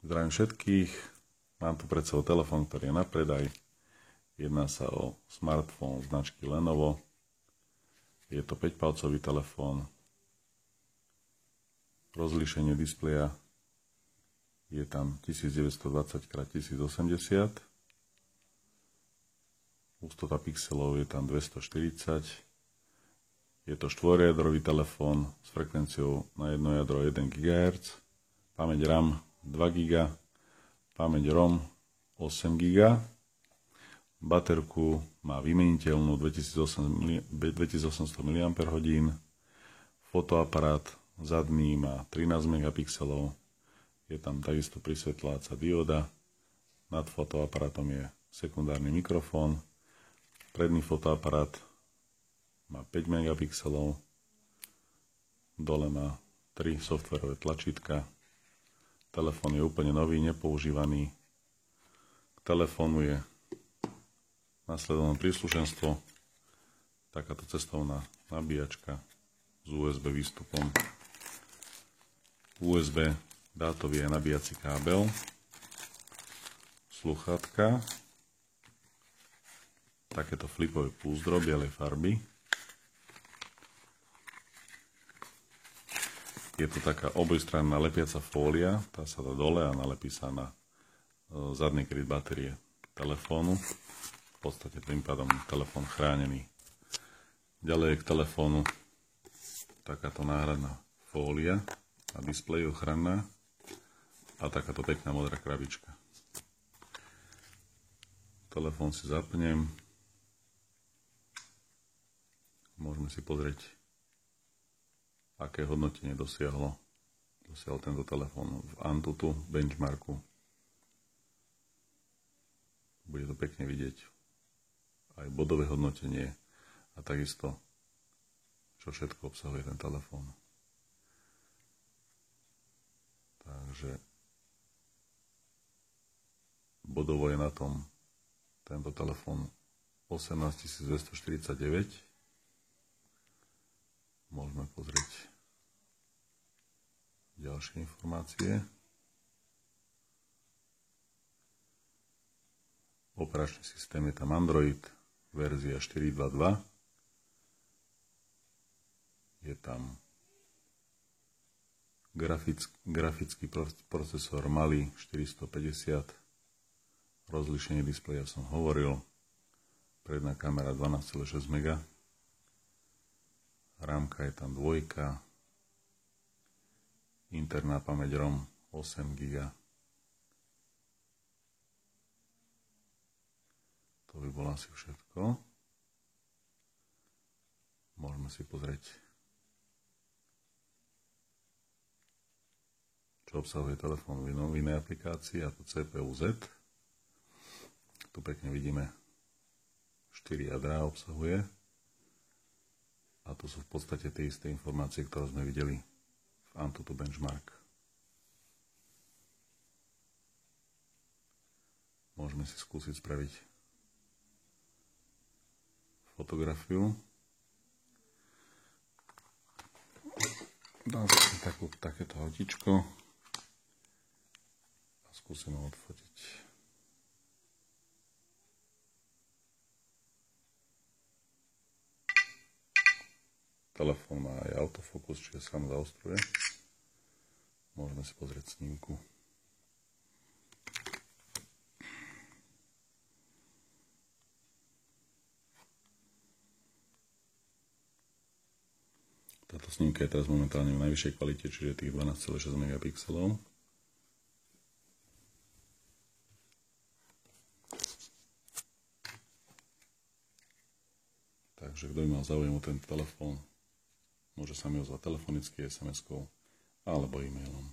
Zdravím všetkých. Mám tu pred sebou telefón, ktorý je na predaj. Jedná sa o smartfón značky Lenovo. Je to 5-palcový telefón. Rozlíšenie displeja je tam 1920x1080. Hustota pixelov je tam 240. Je to štvorjadrový telefón s frekvenciou na jedno jadro 1 GHz. Pamäť RAM 2 GB, pamäť ROM 8 GB, baterku má vymeniteľnú 2800 mAh, fotoaparát zadný má 13 megapixelov, je tam takisto prisvetľovacia dióda, nad fotoaparátom je sekundárny mikrofón, predný fotoaparát má 5 megapixelov, dole má 3 softverové tlačítka. Telefón je úplne nový, nepoužívaný. K telefónu je nasledovné príslušenstvo, takáto cestovná nabíjačka s USB výstupom, USB dátový a nabíjací kábel, sluchátka, takéto flipové púzdro bielej farby. Je to taká obojstranná lepiaca fólia, tá sa dá dole a nalepí sa na zadný kryt batérie telefónu. V podstate tým pádom telefón chránený. Ďalej je k telefónu takáto náhradná fólia a displej ochranná a takáto pekná modrá krabička. Telefón si zapnem. Môžeme si pozrieť, aké hodnotenie dosiahol tento telefón v Antutu benchmarku. Bude to pekne vidieť aj bodové hodnotenie a takisto, čo všetko obsahuje ten telefón. Takže bodovo je na tom tento telefón 18249. Môžeme pozrieť ďalšie informácie. Operačný systém je tam Android, verzia 4.2.2. Je tam grafický procesor Mali 450. Rozlíšenie displeja som hovoril. Predná kamera 12,6 MB. Rámka je tam 2, interná pamäť ROM 8 GB. To by bolo asi všetko. Môžeme si pozrieť, čo obsahuje telefón v inej aplikácii, a to CPU-Z. Tu pekne vidíme 4 jadrá obsahuje. A to sú v podstate tie isté informácie, ktoré sme videli v Antutu Benchmark. Môžeme si skúsiť spraviť fotografiu. Dám si takéto autíčko a skúsim ho odfotiť. Telefón má aj autofokus, čiže sám zaostruje. Môžeme si pozrieť snímku. Táto snímka je teraz momentálne v najvyššej kvalite, čiže tých 12,6 megapixelov. Takže kto by mal záujem o tento telefón, môže sa mi ozvať telefonicky, SMS-kou alebo e-mailom.